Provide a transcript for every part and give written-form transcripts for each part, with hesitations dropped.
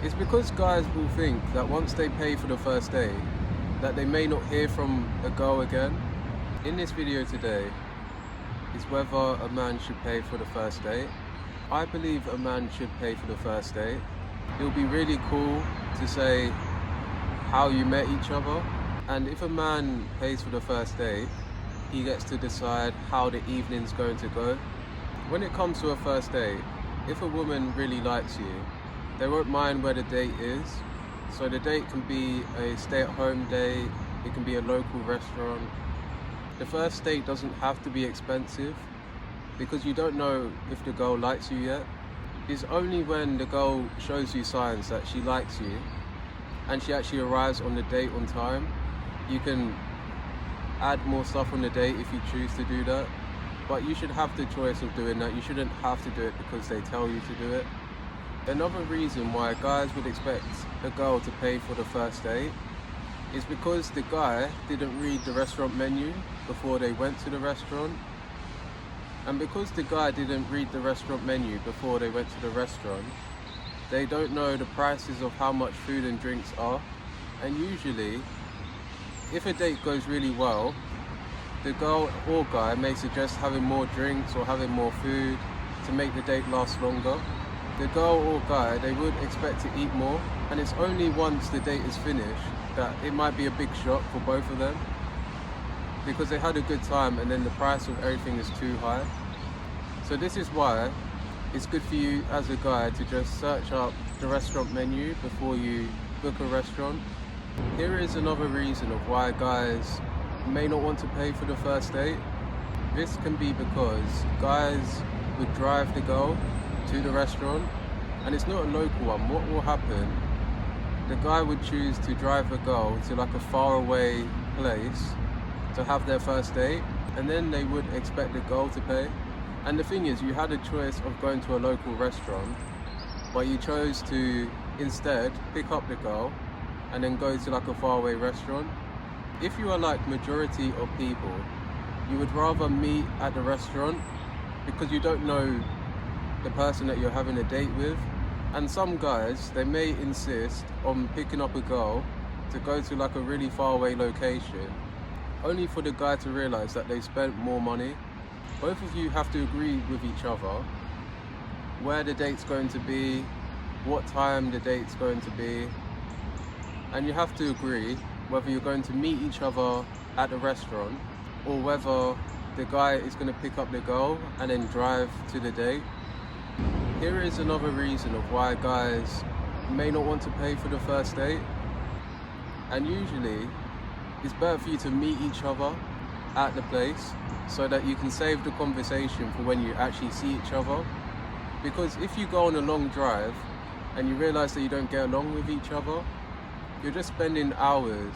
It's because guys will think that once they pay for the first date, that they may not hear from a girl again. In this video today is whether a man should pay for the first date. I believe a man should pay for the first date. It would be really cool to say how you met each other, and if a man pays for the first date, he gets to decide how the evening's going to go. When it comes to a first date, if a woman really likes you, they won't mind where the date is. So the date can be a stay-at-home date, it can be a local restaurant. The first date doesn't have to be expensive because you don't know if the girl likes you yet. It's only when the girl shows you signs that she likes you and she actually arrives on the date on time. You can add more stuff on the date if you choose to do that, but you should have the choice of doing that. You shouldn't have to do it because they tell you to do it. Another reason why guys would expect a girl to pay for the first date is because the guy didn't read the restaurant menu before they went to the restaurant. And because the guy didn't read the restaurant menu before they went to the restaurant, they don't know the prices of how much food and drinks are. And usually, if a date goes really well, the girl or guy may suggest having more drinks or having more food to make the date last longer. The girl or guy, they would expect to eat more, and it's only once the date is finished that it might be a big shock for both of them because they had a good time and then the price of everything is too high. So this is why it's good for you as a guy to just search up the restaurant menu before you book a restaurant. Here is another reason of why guys may not want to pay for the first date. This can be because guys would drive the girl to the restaurant, and it's not a local one. What will happen, the guy would choose to drive the girl to like a faraway place to have their first date, and then they would expect the girl to pay. And the thing is, you had a choice of going to a local restaurant, but you chose to instead pick up the girl and then go to like a faraway restaurant. If you are like majority of people, you would rather meet at the restaurant because you don't know the person that you're having a date with. And some guys, they may insist on picking up a girl to go to like a really far away location, only for the guy to realize that they spent more money. Both of you have to agree with each other where the date's going to be, what time the date's going to be, and you have to agree whether you're going to meet each other at the restaurant or whether the guy is going to pick up the girl and then drive to the date. Here is another reason of why guys may not want to pay for the first date. And usually, it's better for you to meet each other at the place so that you can save the conversation for when you actually see each other. Because if you go on a long drive and you realize that you don't get along with each other, you're just spending hours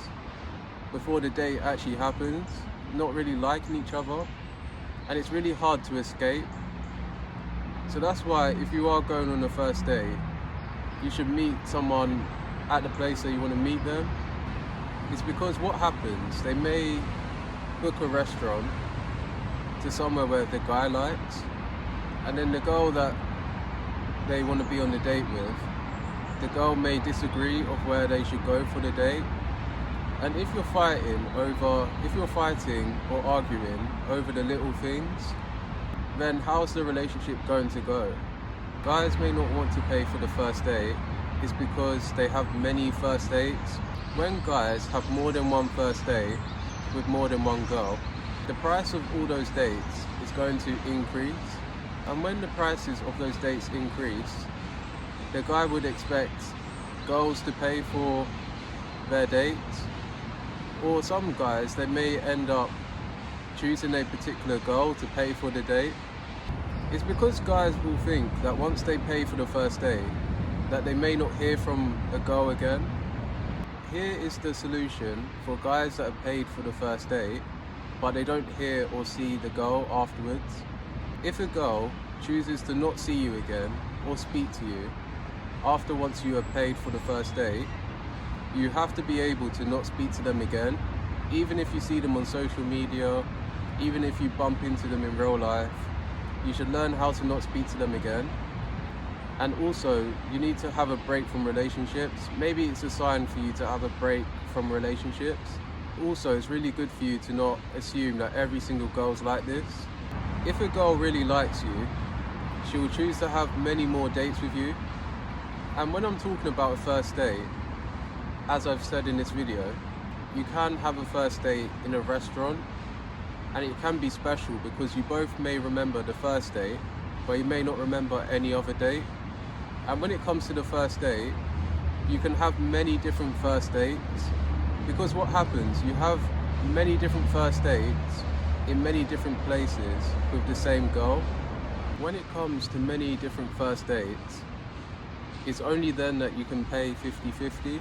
before the date actually happens, not really liking each other, and it's really hard to escape. So that's why if you are going on a first date, you should meet someone at the place that you want to meet them. It's because what happens, they may book a restaurant to somewhere where the guy likes, and then the girl that they want to be on the date with, the girl may disagree of where they should go for the date. And if you're fighting or arguing over the little things, then how's the relationship going to go? Guys may not want to pay for the first date is because they have many first dates. When guys have more than one first date with more than one girl, the price of all those dates is going to increase. And when the prices of those dates increase, the guy would expect girls to pay for their dates. Or some guys, they may end up choosing a particular girl to pay for the date. It's because guys will think that once they pay for the first date, that they may not hear from a girl again. Here is the solution for guys that have paid for the first date, but they don't hear or see the girl afterwards. If a girl chooses to not see you again or speak to you after once you have paid for the first date, you have to be able to not speak to them again, even if you see them on social media, even if you bump into them in real life. You should learn how to not speak to them again. And also, you need to have a break from relationships. Maybe it's a sign for you to have a break from relationships. Also, it's really good for you to not assume that every single girl's like this. If a girl really likes you, she will choose to have many more dates with you. And when I'm talking about a first date, as I've said in this video, you can have a first date in a restaurant, and it can be special because you both may remember the first date, but you may not remember any other date. And when it comes to the first date, you can have many different first dates, because what happens, you have many different first dates in many different places with the same girl. When it comes to many different first dates, it's only then that you can pay 50-50.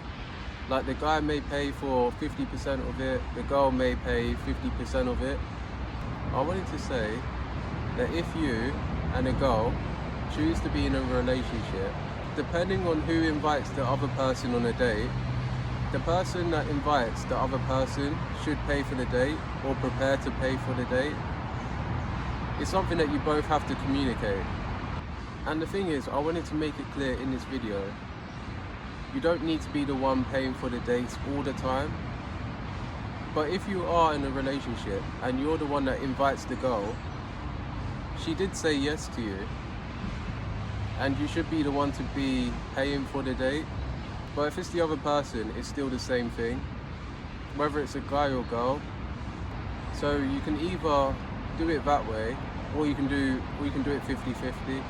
Like, the guy may pay for 50% of it, the girl may pay 50% of it. I wanted to say that if you and a girl choose to be in a relationship, depending on who invites the other person on a date, the person that invites the other person should pay for the date or prepare to pay for the date. It's something that you both have to communicate. And the thing is, I wanted to make it clear in this video, you don't need to be the one paying for the dates all the time. But if you are in a relationship and you're the one that invites the girl, she did say yes to you, and you should be the one to be paying for the date. But if it's the other person, it's still the same thing, whether it's a guy or girl. So you can either do it that way, or you can do it 50-50.